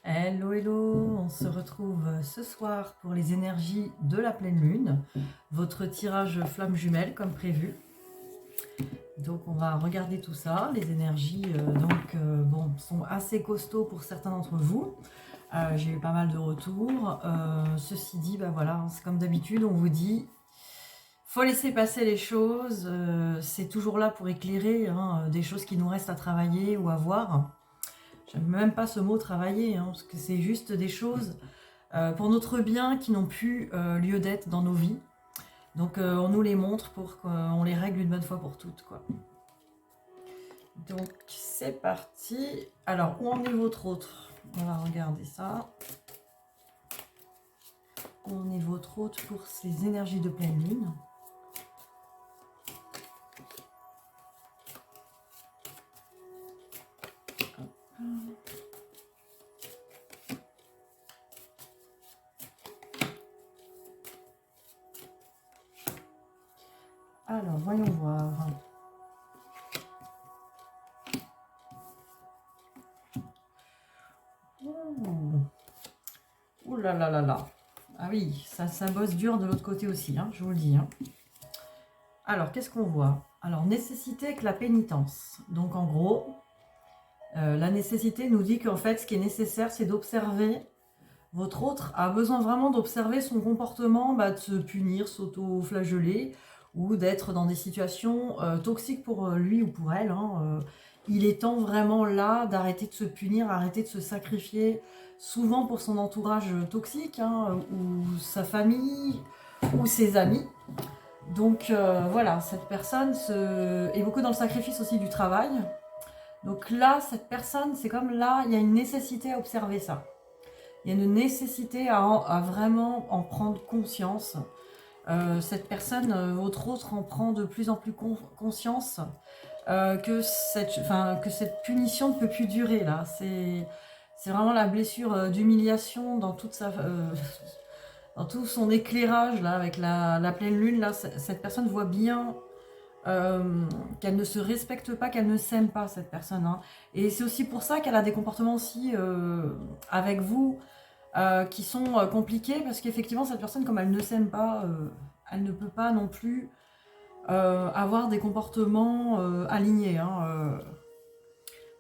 Hello, hello, on se retrouve ce soir pour les énergies de la pleine lune, votre tirage flamme jumelle comme prévu. Donc on va regarder tout ça, les énergies bon, sont assez costauds pour certains d'entre vous. J'ai eu pas mal de retours. Ceci dit, bah voilà, c'est comme d'habitude, on vous dit, faut laisser passer les choses, c'est toujours là pour éclairer hein, des choses qui nous restent à travailler ou à voir. J'aime même pas ce mot travailler, hein, parce que c'est juste des choses pour notre bien qui n'ont plus lieu d'être dans nos vies. Donc on nous les montre pour qu'on les règle une bonne fois pour toutes, quoi. Donc c'est parti. Alors, où en est votre autre? On va regarder ça. Où en est votre autre pour ces énergies de pleine lune? Alors, voyons voir. Ouh là là là là. Ah oui, ça bosse dur de l'autre côté aussi, hein, je vous le dis. Hein. Alors, qu'est-ce qu'on voit? Alors, nécessité avec la pénitence. Donc, en gros, la nécessité nous dit qu'en fait, ce qui est nécessaire, c'est d'observer. Votre autre a besoin vraiment d'observer son comportement, de se punir, s'auto-flageller, ou d'être dans des situations toxiques pour lui ou pour elle. Hein. Il est temps vraiment là d'arrêter de se punir, arrêter de se sacrifier, souvent pour son entourage toxique, hein, ou sa famille, ou ses amis. Donc voilà, cette personne est beaucoup dans le sacrifice aussi du travail. Donc là, cette personne, c'est comme là, il y a une nécessité à observer ça. Il y a une nécessité à vraiment en prendre conscience. Cette personne, votre autre, en prend de plus en plus conscience que cette punition ne peut plus durer. Là, c'est vraiment la blessure d'humiliation dans dans tout son éclairage là, avec la pleine lune. Là, cette personne voit bien qu'elle ne se respecte pas, qu'elle ne s'aime pas, cette personne. Hein. Et c'est aussi pour ça qu'elle a des comportements aussi avec vous qui sont compliqués, parce qu'effectivement, cette personne, comme elle ne s'aime pas, elle ne peut pas non plus avoir des comportements alignés. Hein,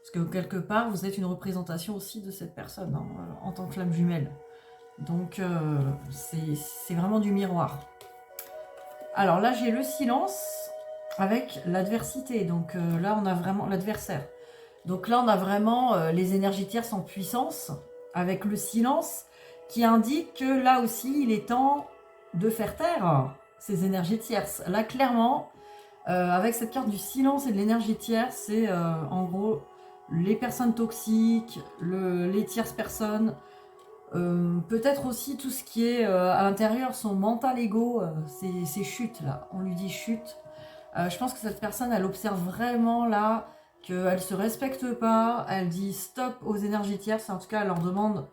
parce que quelque part, vous êtes une représentation aussi de cette personne hein, en tant que flamme jumelle. Donc, c'est vraiment du miroir. Alors là, j'ai le silence avec l'adversité. Donc là, on a vraiment l'adversaire. Donc là, on a vraiment les énergies tierces en puissance avec le silence qui indique que là aussi, il est temps de faire taire ces énergies tierces. Là, clairement, avec cette carte du silence et de l'énergie tierce, c'est en gros les personnes toxiques, les tierces personnes, peut-être aussi tout ce qui est à l'intérieur, son mental ego, c'est chute là. On lui dit chute. Je pense que cette personne, elle observe vraiment là qu'elle ne se respecte pas, elle dit stop aux énergies tierces, en tout cas elle leur demande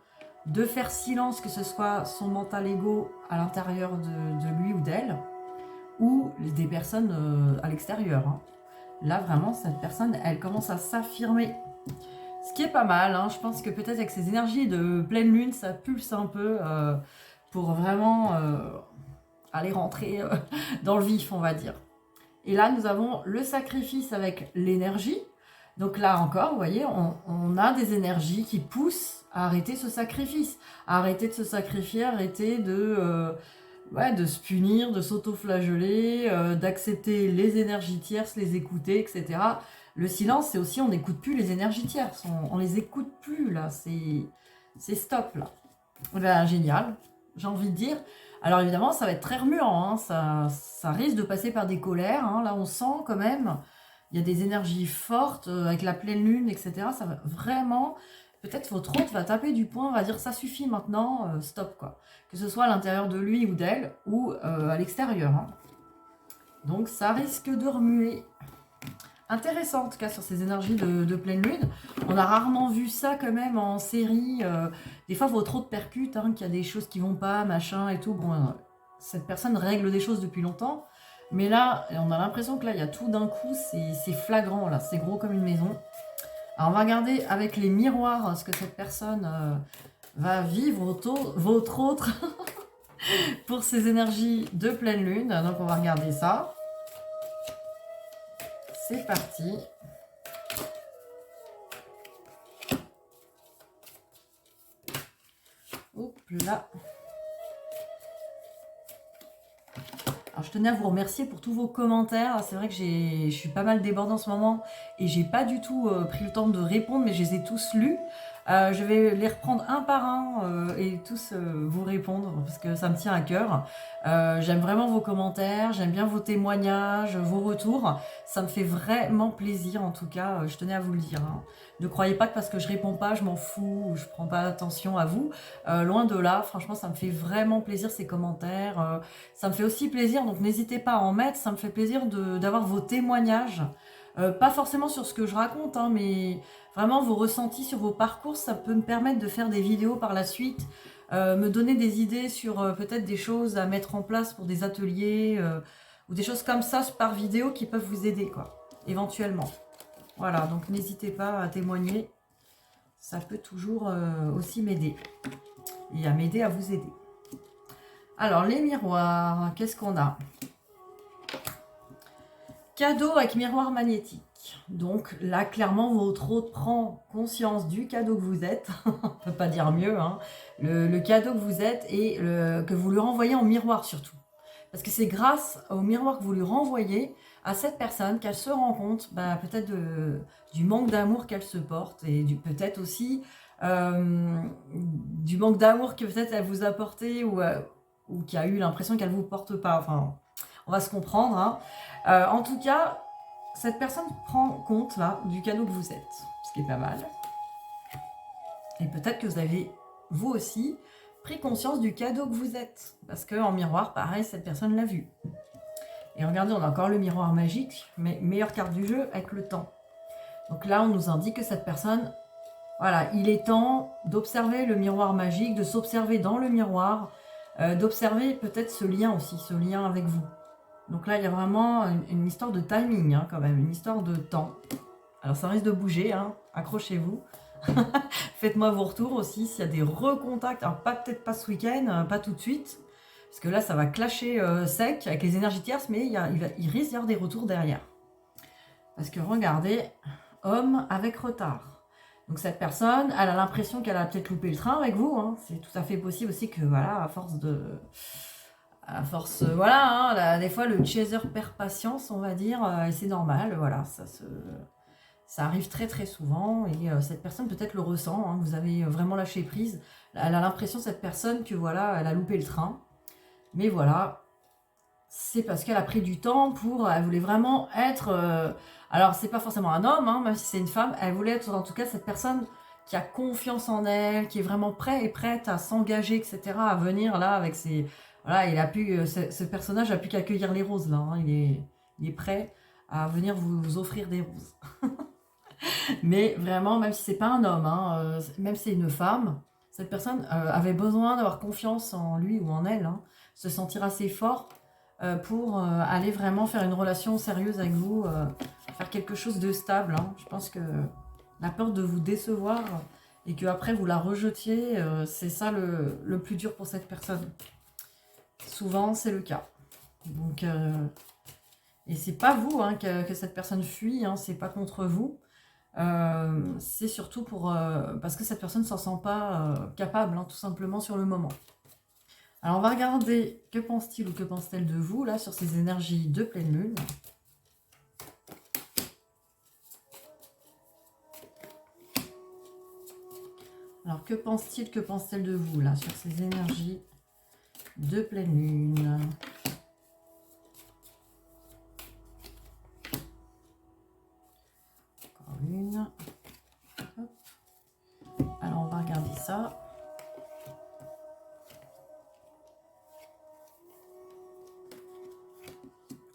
de faire silence, que ce soit son mental ego à l'intérieur de lui ou d'elle, ou des personnes à l'extérieur. Hein. Là vraiment, cette personne, elle commence à s'affirmer. Ce qui est pas mal, hein. Je pense que peut-être avec ces énergies de pleine lune, ça pulse un peu pour vraiment aller rentrer dans le vif, on va dire. Et là, nous avons le sacrifice avec l'énergie. Donc là encore, vous voyez, on a des énergies qui poussent à arrêter ce sacrifice, à arrêter de se sacrifier, arrêter de se punir, de s'auto-flageller, d'accepter les énergies tierces, les écouter, etc. Le silence, c'est aussi, on n'écoute plus les énergies tierces, on les écoute plus, là, c'est stop, là. Ben, génial, j'ai envie de dire. Alors évidemment, ça va être très remuant, hein. Ça risque de passer par des colères. Hein. Là, on sent quand même, il y a des énergies fortes avec la pleine lune, etc. Ça va vraiment, peut-être votre autre va taper du poing, va dire ça suffit maintenant, stop quoi. Que ce soit à l'intérieur de lui ou d'elle ou à l'extérieur. Hein. Donc ça risque de remuer. Intéressant en tout cas sur ces énergies de pleine lune. On a rarement vu ça quand même en série. Des fois, votre autre percute, hein, qu'il y a des choses qui vont pas, machin et tout. Bon, cette personne règle des choses depuis longtemps. Mais là, on a l'impression que là, il y a tout d'un coup, c'est flagrant, là. C'est gros comme une maison. Alors, on va regarder avec les miroirs ce que cette personne va vivre, votre autre, pour ses énergies de pleine lune. Donc, on va regarder ça. C'est parti. Hop là. Alors, je tenais à vous remercier pour tous vos commentaires. C'est vrai que je suis pas mal débordée en ce moment et j'ai pas du tout pris le temps de répondre, mais je les ai tous lus. Je vais les reprendre un par un et tous vous répondre parce que ça me tient à cœur. J'aime vraiment vos commentaires, j'aime bien vos témoignages, vos retours. Ça me fait vraiment plaisir en tout cas, je tenais à vous le dire. Hein. Ne croyez pas que parce que je réponds pas, je m'en fous ou je prends pas attention à vous. Loin de là, franchement, ça me fait vraiment plaisir ces commentaires. Ça me fait aussi plaisir, donc n'hésitez pas à en mettre. Ça me fait plaisir d'avoir vos témoignages. Pas forcément sur ce que je raconte, hein, mais vraiment vos ressentis sur vos parcours. Ça peut me permettre de faire des vidéos par la suite, me donner des idées sur peut-être des choses à mettre en place pour des ateliers ou des choses comme ça par vidéo qui peuvent vous aider, quoi, éventuellement. Voilà, donc n'hésitez pas à témoigner. Ça peut toujours aussi m'aider et à m'aider à vous aider. Alors, les miroirs, qu'est-ce qu'on a? Cadeau avec miroir magnétique. Donc là, clairement, votre hôte prend conscience du cadeau que vous êtes. On ne peut pas dire mieux. Hein. Le cadeau que vous êtes et que vous lui renvoyez en miroir surtout. Parce que c'est grâce au miroir que vous lui renvoyez à cette personne qu'elle se rend compte peut-être du manque d'amour qu'elle se porte et peut-être aussi du manque d'amour que peut-être elle vous a porté ou qui a eu l'impression qu'elle ne vous porte pas. Enfin, on va se comprendre. Hein. En tout cas, cette personne prend compte là du cadeau que vous êtes, ce qui est pas mal. Et peut-être que vous avez, vous aussi, pris conscience du cadeau que vous êtes. Parce qu'en miroir, pareil, cette personne l'a vu. Et regardez, on a encore le miroir magique, mais meilleure carte du jeu avec le temps. Donc là, on nous indique que cette personne, voilà, il est temps d'observer le miroir magique, de s'observer dans le miroir, d'observer peut-être ce lien aussi, ce lien avec vous. Donc là, il y a vraiment une histoire de timing, hein, quand même, une histoire de temps. Alors ça risque de bouger, hein, accrochez-vous. Faites-moi vos retours aussi, s'il y a des recontacts, alors peut-être pas ce week-end, pas tout de suite, parce que là, ça va clasher sec avec les énergies tierces, mais il risque d'y avoir des retours derrière. Parce que regardez, homme avec retard. Donc cette personne, elle a l'impression qu'elle a peut-être loupé le train avec vous. Hein. C'est tout à fait possible aussi que, voilà, à force, voilà, hein, des fois le chaser perd patience, on va dire, et c'est normal, voilà, ça arrive très très souvent, et cette personne peut-être le ressent, hein, vous avez vraiment lâché prise, elle a l'impression, cette personne, que voilà, elle a loupé le train, mais voilà, c'est parce qu'elle a pris du temps elle voulait vraiment être, alors c'est pas forcément un homme, hein, même si c'est une femme, elle voulait être en tout cas cette personne qui a confiance en elle, qui est vraiment prête à s'engager, etc., à venir là avec ses... Voilà, ce personnage n'a plus qu'accueillir les roses là, hein, il est prêt à venir vous offrir des roses. Mais vraiment, même si c'est pas un homme, hein, même si c'est une femme, cette personne avait besoin d'avoir confiance en lui ou en elle, hein, se sentir assez fort pour aller vraiment faire une relation sérieuse avec vous, faire quelque chose de stable. Hein. Je pense que la peur de vous décevoir et que après vous la rejetiez, c'est ça le plus dur pour cette personne. Souvent, c'est le cas. Donc, et c'est pas vous hein, que cette personne fuit, hein, c'est pas contre vous. C'est surtout parce que cette personne ne s'en sent pas capable, hein, tout simplement sur le moment. Alors, on va regarder que pense-t-il ou que pense-t-elle de vous, là, sur ces énergies de pleine lune. Alors, que pense-t-il, que pense-t-elle de vous, là, sur ces énergies de pleine lune? Encore une. Hop. Alors, on va regarder ça.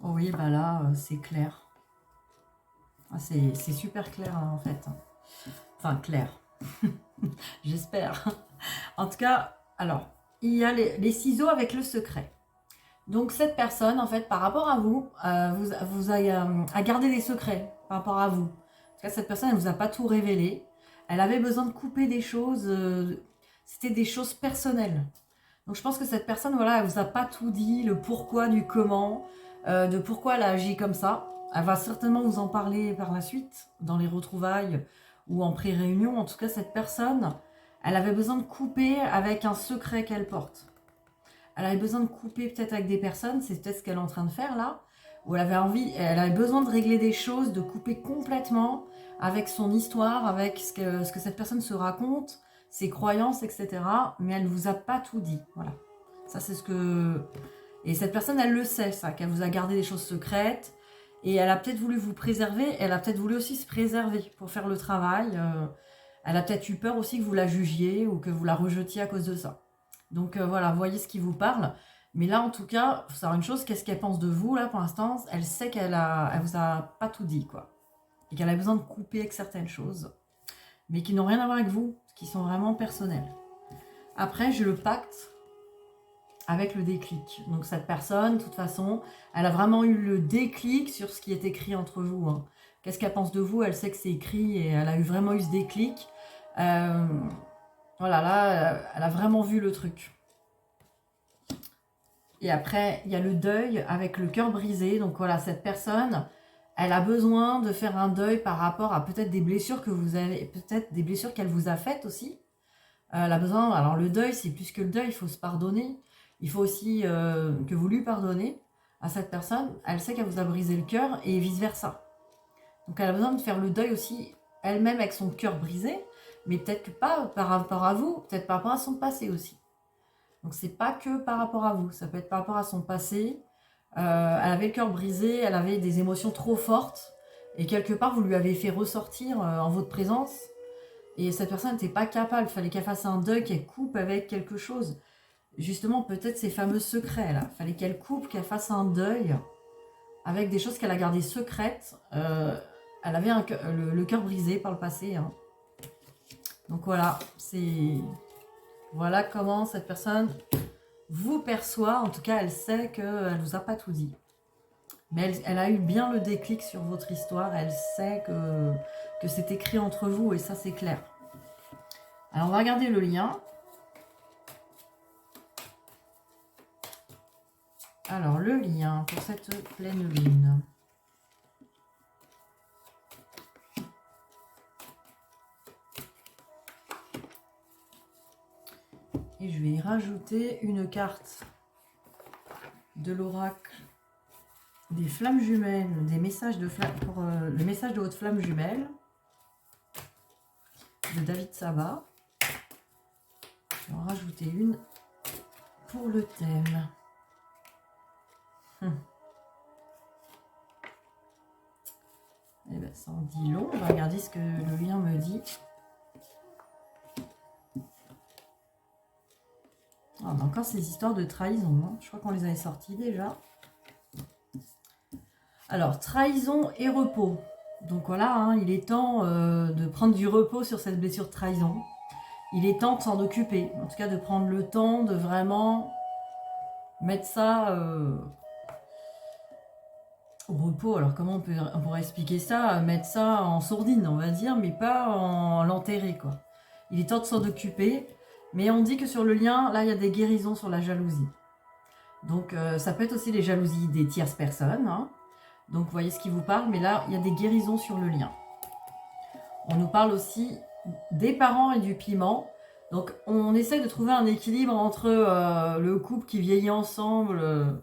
Oh oui, bah là, c'est clair. Ah, c'est super clair, hein, en fait. Enfin, clair. J'espère. En tout cas, alors, il y a les ciseaux avec le secret. Donc, cette personne, en fait, par rapport à vous, vous a gardé des secrets par rapport à vous. cas, cette personne, elle ne vous a pas tout révélé. Elle avait besoin de couper des choses, c'était des choses personnelles. Donc je pense que cette personne, voilà, elle vous a pas tout dit, le pourquoi du comment, de pourquoi elle a agi comme ça. Elle va certainement vous en parler par la suite, dans les retrouvailles ou en pré-réunion. En tout cas, cette personne, elle avait besoin de couper avec un secret qu'elle porte. Elle avait besoin de couper peut-être avec des personnes, c'est peut-être ce qu'elle est en train de faire là, où elle avait besoin de régler des choses, de couper complètement avec son histoire, avec ce que cette personne se raconte, ses croyances, etc. Mais elle ne vous a pas tout dit, voilà. Ça, c'est ce que... Et cette personne, elle le sait, ça, qu'elle vous a gardé des choses secrètes, et elle a peut-être voulu vous préserver, elle a peut-être voulu aussi se préserver pour faire le travail. Elle a peut-être eu peur aussi que vous la jugiez ou que vous la rejetiez à cause de ça. Donc voilà, voyez ce qui vous parle. Mais là, en tout cas, faut savoir une chose, qu'est-ce qu'elle pense de vous, là, pour l'instant? Elle sait elle vous a pas tout dit, quoi. Et qu'elle a besoin de couper avec certaines choses, mais qui n'ont rien à voir avec vous, qui sont vraiment personnelles. Après, j'ai le pacte avec le déclic. Donc cette personne, de toute façon, elle a vraiment eu le déclic sur ce qui est écrit entre vous. Hein. Qu'est-ce qu'elle pense de vous? Elle sait que c'est écrit et elle a vraiment eu ce déclic. Voilà, là, elle a vraiment vu le truc. Et après, il y a le deuil avec le cœur brisé. Donc voilà, cette personne, elle a besoin de faire un deuil par rapport à peut-être des blessures que vous avez, peut-être des blessures qu'elle vous a faites aussi. Elle a besoin, alors le deuil, c'est plus que le deuil, il faut se pardonner. Il faut aussi que vous lui pardonnez à cette personne. Elle sait qu'elle vous a brisé le cœur et vice-versa. Donc elle a besoin de faire le deuil aussi elle-même avec son cœur brisé, mais peut-être que pas par rapport à vous, peut-être par rapport à son passé aussi. Donc c'est pas que par rapport à vous, ça peut être par rapport à son passé. Elle avait le cœur brisé, elle avait des émotions trop fortes, et quelque part vous lui avez fait ressortir en votre présence, et cette personne n'était pas capable, il fallait qu'elle fasse un deuil, qu'elle coupe avec quelque chose. Justement, peut-être ces fameux secrets là, il fallait qu'elle coupe, qu'elle fasse un deuil avec des choses qu'elle a gardées secrètes. Elle avait le cœur brisé par le passé. Hein. Donc voilà, voilà comment cette personne vous perçoit. En tout cas, elle sait qu'elle ne vous a pas tout dit. Mais elle a eu bien le déclic sur votre histoire. Elle sait que c'est écrit entre vous et ça, c'est clair. Alors, on va regarder le lien. Alors, le lien pour cette pleine lune. Et je vais y rajouter une carte de l'oracle des flammes jumelles, des messages de pour le message de votre flamme jumelle de David Sabat. Je vais en rajouter une pour le thème. Eh bien, ça en dit long. On va regarder ce que le lien me dit. Ah, on a encore ces histoires de trahison. Hein. Je crois qu'on les avait sorties déjà. Alors, trahison et repos. Donc voilà, hein, il est temps de prendre du repos sur cette blessure de trahison. Il est temps de s'en occuper. En tout cas, de prendre le temps de vraiment mettre ça au repos. Alors, comment on pourrait expliquer ça? Mettre ça en sourdine, on va dire, mais pas en l'enterrer, quoi. Il est temps de s'en occuper. Mais on dit que sur le lien, là, il y a des guérisons sur la jalousie. Donc, ça peut être aussi les jalousies des tierces personnes. Hein. Donc, vous voyez ce qui vous parle. Mais là, il y a des guérisons sur le lien. On nous parle aussi des parents et du piment. Donc, on essaie de trouver un équilibre entre le couple qui vieillit ensemble,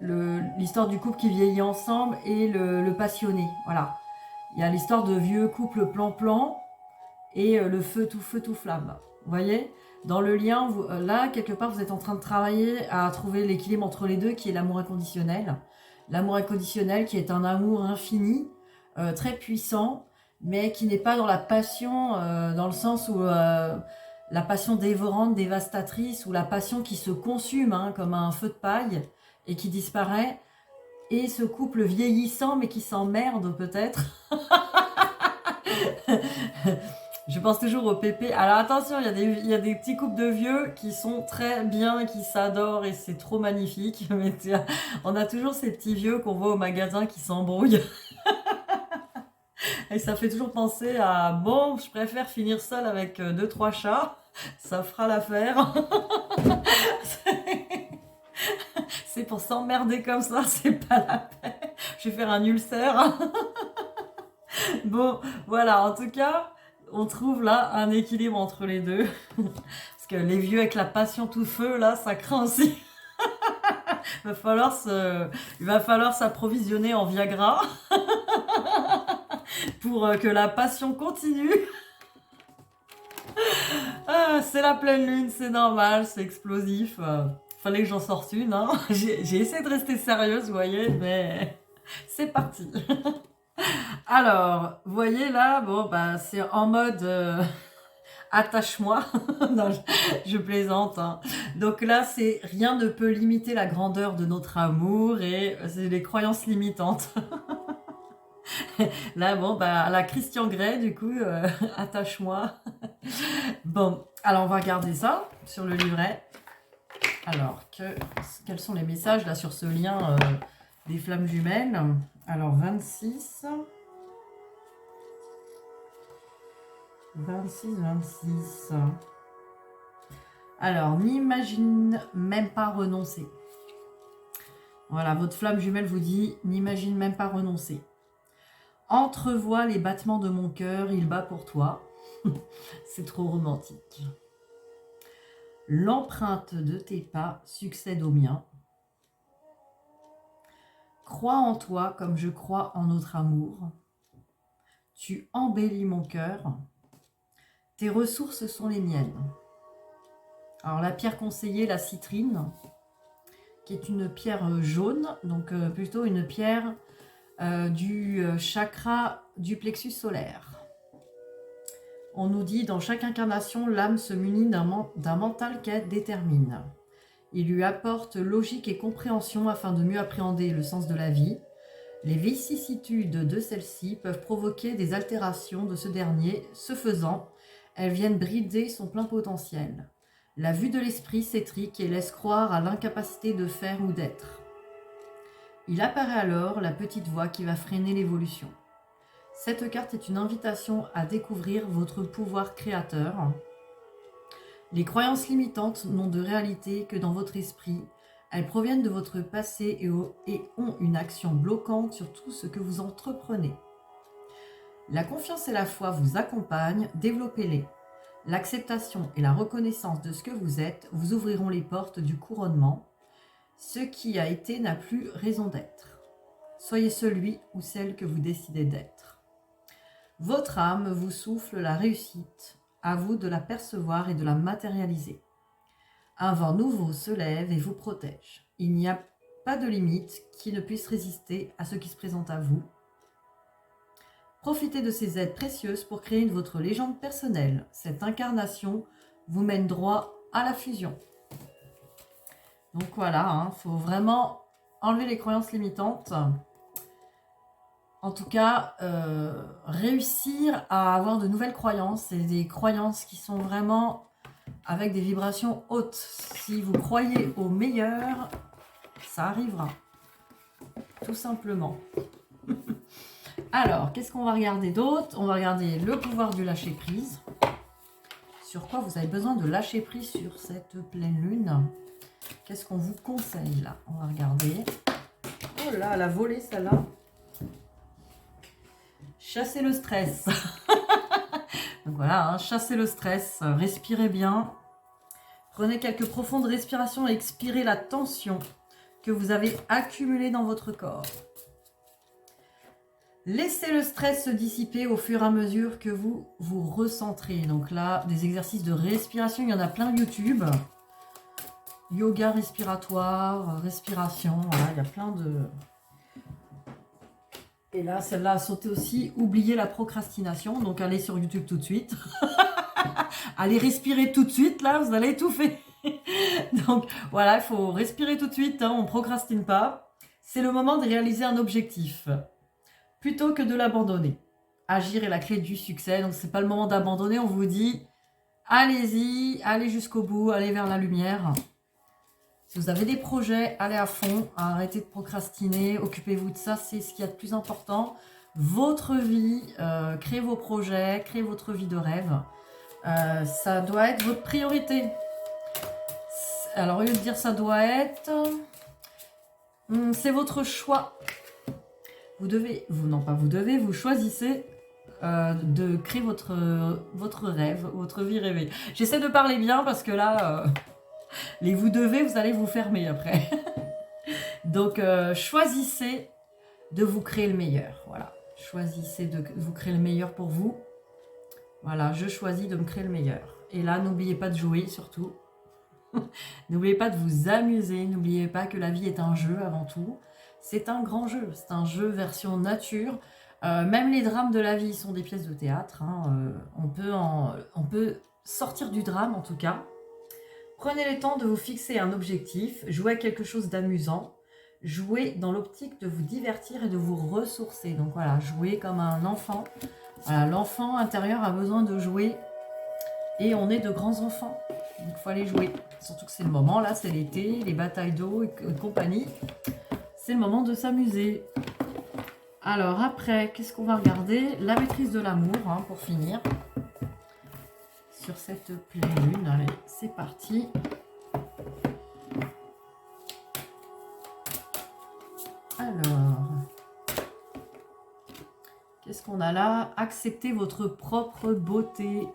l'histoire du couple qui vieillit ensemble et le passionné. Voilà. Il y a l'histoire de vieux couple plan-plan et le feu tout flamme. Vous voyez? Dans le lien, là, quelque part, vous êtes en train de travailler à trouver l'équilibre entre les deux, qui est l'amour inconditionnel. L'amour inconditionnel qui est un amour infini, très puissant, mais qui n'est pas dans la passion, dans le sens où la passion dévorante, dévastatrice, ou la passion qui se consume hein, comme un feu de paille et qui disparaît, et ce couple vieillissant, mais qui s'emmerde peut-être. Je pense toujours au pépé. Alors attention, il y a des petits couples de vieux qui sont très bien, qui s'adorent et c'est trop magnifique. Mais on a toujours ces petits vieux qu'on voit au magasin qui s'embrouillent. Et ça fait toujours penser à, bon, je préfère finir seule avec 2-3 chats, ça fera l'affaire. C'est pour s'emmerder comme ça, c'est pas la peine. Je vais faire un ulcère. Bon, voilà, en tout cas, on trouve là un équilibre entre les deux. Parce que les vieux avec la passion tout feu, là, ça craint aussi. Il va falloir s'approvisionner en Viagra pour que la passion continue. Ah, c'est la pleine lune, c'est normal, c'est explosif. Fallait que j'en sorte une. Hein. J'ai essayé de rester sérieuse, vous voyez, mais c'est parti. Alors, vous voyez là, bon, bah, c'est en mode attache-moi. Non, je plaisante. Hein. Donc là, c'est rien ne peut limiter la grandeur de notre amour et c'est les croyances limitantes. Là, bon, bah, la Christian Grey, du coup, attache-moi. Bon, alors on va regarder ça sur le livret. Alors, quels sont les messages là sur ce lien des flammes jumelles? Alors, 26. 26. Alors, n'imagine même pas renoncer. Voilà, votre flamme jumelle vous dit, n'imagine même pas renoncer. Entrevois les battements de mon cœur, il bat pour toi. C'est trop romantique. L'empreinte de tes pas succède au mien. Crois en toi comme je crois en notre amour. Tu embellis mon cœur. Tes ressources sont les miennes. Alors la pierre conseillée, la citrine, qui est une pierre jaune, donc plutôt une pierre du chakra du plexus solaire. On nous dit, dans chaque incarnation, l'âme se munit d'un mental qu'elle détermine. Il lui apporte logique et compréhension afin de mieux appréhender le sens de la vie. Les vicissitudes de celle-ci peuvent provoquer des altérations de ce dernier. Ce faisant, elles viennent brider son plein potentiel. La vue de l'esprit s'étrique et laisse croire à l'incapacité de faire ou d'être. Il apparaît alors la petite voix qui va freiner l'évolution. Cette carte est une invitation à découvrir votre pouvoir créateur. Les croyances limitantes n'ont de réalité que dans votre esprit. Elles proviennent de votre passé et ont une action bloquante sur tout ce que vous entreprenez. La confiance et la foi vous accompagnent, développez-les. L'acceptation et la reconnaissance de ce que vous êtes vous ouvriront les portes du couronnement. Ce qui a été n'a plus raison d'être. Soyez celui ou celle que vous décidez d'être. Votre âme vous souffle la réussite, à vous de la percevoir et de la matérialiser. Un vent nouveau se lève et vous protège. Il n'y a pas de limite qui ne puisse résister à ce qui se présente à vous. Profitez de ces aides précieuses pour créer votre légende personnelle. Cette incarnation vous mène droit à la fusion. Donc voilà, faut vraiment enlever les croyances limitantes. En tout cas, réussir à avoir de nouvelles croyances et des croyances qui sont vraiment avec des vibrations hautes. Si vous croyez au meilleur, ça arrivera. Tout simplement. Alors, qu'est-ce qu'on va regarder d'autre? On va regarder le pouvoir du lâcher-prise. Sur quoi vous avez besoin de lâcher prise sur cette pleine lune? Qu'est-ce qu'on vous conseille là? On va regarder. Oh là, elle a volé celle-là. Chassez le stress. Donc voilà, hein, chassez le stress, respirez bien. Prenez quelques profondes respirations et expirez la tension que vous avez accumulée dans votre corps. Laissez le stress se dissiper au fur et à mesure que vous vous recentrez. Donc là, des exercices de respiration, il y en a plein YouTube. Yoga respiratoire, respiration, voilà, il y a plein de... Et là, celle-là a sauté aussi. Oubliez la procrastination. Donc, allez sur YouTube tout de suite. Allez respirer tout de suite. Là, vous allez étouffer. Donc, voilà, il faut respirer tout de suite. Hein, on ne procrastine pas. C'est le moment de réaliser un objectif. Plutôt que de l'abandonner. Agir est la clé du succès. Donc, ce n'est pas le moment d'abandonner. On vous dit, allez-y, allez jusqu'au bout, allez vers la lumière. Si vous avez des projets, allez à fond, arrêtez de procrastiner, occupez-vous de ça, c'est ce qu'il y a de plus important. votre vie, créer vos projets, créer votre vie de rêve. Ça doit être votre priorité. Alors, au lieu de dire ça doit être, c'est votre choix. Vous devez, vous choisissez de créer votre rêve, votre vie rêvée. J'essaie de parler bien parce que là, les vous devez, vous allez vous fermer après. Donc, choisissez de vous créer le meilleur. Voilà, choisissez de vous créer le meilleur pour vous. Voilà, je choisis de me créer le meilleur. Et là, n'oubliez pas de jouer surtout. N'oubliez pas de vous amuser. N'oubliez pas que la vie est un jeu avant tout. C'est un grand jeu. C'est un jeu version nature. Même les drames de la vie sont des pièces de théâtre. Hein. On peut sortir du drame en tout cas. Prenez le temps de vous fixer un objectif. Jouez à quelque chose d'amusant. Jouez dans l'optique de vous divertir et de vous ressourcer. Donc voilà, jouez comme un enfant. Voilà, l'enfant intérieur a besoin de jouer et on est de grands enfants. Donc il faut aller jouer. Surtout que c'est le moment, là, c'est l'été, les batailles d'eau et compagnie. C'est le moment de s'amuser. Alors après, qu'est-ce qu'on va regarder? La maîtrise de l'amour, hein, pour finir. Sur cette pleine lune. Allez, c'est parti. Alors, qu'est-ce qu'on a là? Acceptez votre propre beauté.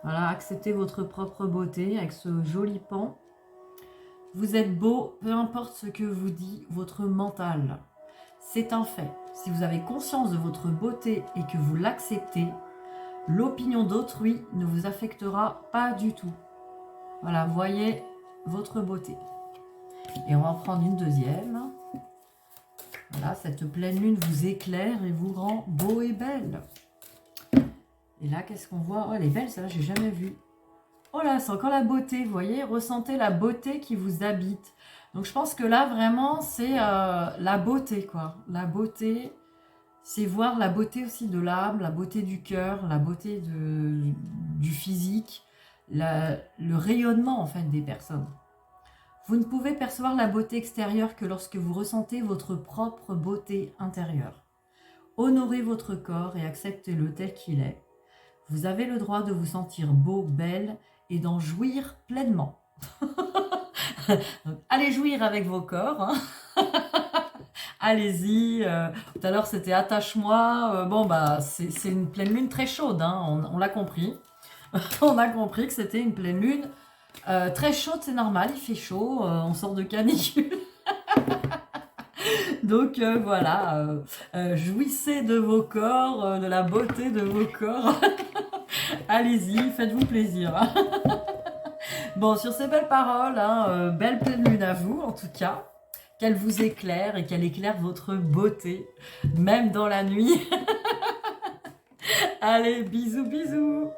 Voilà, acceptez votre propre beauté avec ce joli pan. Vous êtes beau, peu importe ce que vous dit votre mental. C'est un fait. Si vous avez conscience de votre beauté et que vous l'acceptez, l'opinion d'autrui ne vous affectera pas du tout. Voilà, voyez votre beauté. Et on va en prendre une deuxième. Voilà, cette pleine lune vous éclaire et vous rend beau et belle. Et là, qu'est-ce qu'on voit? Oh, elle est belle, celle-là, j'ai jamais vu. Oh là, c'est encore la beauté, vous voyez? Ressentez la beauté qui vous habite. Donc, je pense que là, vraiment, c'est la beauté, quoi. La beauté, c'est voir la beauté aussi de l'âme, la beauté du cœur, la beauté du physique, le rayonnement, en fait, des personnes. Vous ne pouvez percevoir la beauté extérieure que lorsque vous ressentez votre propre beauté intérieure. Honorez votre corps et acceptez-le tel qu'il est. Vous avez le droit de vous sentir beau, belle et d'en jouir pleinement. Donc, allez jouir avec vos corps. Hein. Allez-y. Tout à l'heure, c'était attache-moi. Bon, bah, c'est une pleine lune très chaude. Hein. On l'a compris. On a compris que c'était une pleine lune très chaude, c'est normal. Il fait chaud. On sort de canicule. Donc voilà, jouissez de vos corps, de la beauté de vos corps. Allez-y, faites-vous plaisir. Bon, sur ces belles paroles, hein, belle pleine lune à vous en tout cas. Qu'elle vous éclaire et qu'elle éclaire votre beauté, même dans la nuit. Allez, bisous, bisous.